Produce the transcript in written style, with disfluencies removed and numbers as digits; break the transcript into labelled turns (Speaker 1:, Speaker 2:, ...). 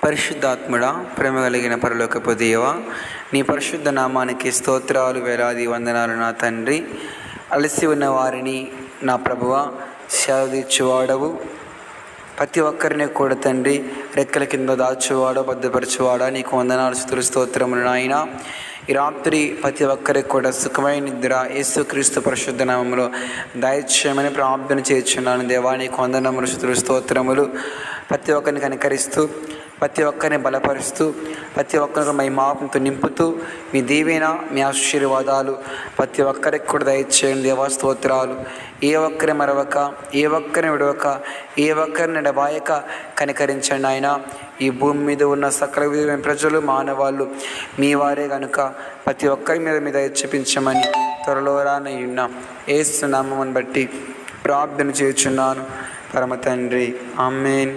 Speaker 1: పరిశుద్ధాత్ముడా, ప్రేమ కలిగిన పరలోకపు దేవా, నీ పరిశుద్ధ నామానికి స్తోత్రాలు, వేలాది వందనాలు నా తండ్రి. అలసి ఉన్న వారిని నా ప్రభువా సేవ తీర్చువాడవు. ప్రతి ఒక్కరిని కూడా తండ్రి రెక్కల కింద దాచువాడో భద్రపరచువాడా, నీకు వందనాలు, స్తుతులు, స్తోత్రములు నాయన. ఈ రాత్రి ప్రతి ఒక్కరికి కూడా సుఖమైన నిద్ర యేసుక్రీస్తు పరిశుద్ధ నామములో దయచేయమని ప్రార్థన చేస్తున్నాను. దేవా, నీకు వందనములు, స్తుతులు, స్తోత్రములు. ప్రతి ఒక్కరిని కనికరిస్తూ, ప్రతి ఒక్కరిని బలపరుస్తూ, ప్రతి ఒక్కరికి మీ మాపంతో నింపుతూ, మీ దీవెన, మీ ఆశీర్వాదాలు ప్రతి ఒక్కరికి కూడా దయచేయండి దేవా. స్తోత్రాలు. ఏ ఒక్కరి మరవక, ఏ ఒక్కరిని విడవక, ఏ ఒక్కరిని ఎడబాయక కనికరించండి ఆయన. ఈ భూమి మీద ఉన్న సకల విధమైన ప్రజలు, మానవాళ్ళు మీ వారే కనుక ప్రతి ఒక్కరి మీద మీద చూపించమని త్వరలో రానయ్యున్న యేసు నామమును బట్టి ప్రార్థన చేయుచున్నాను పరమ తండ్రి. ఆమేన్.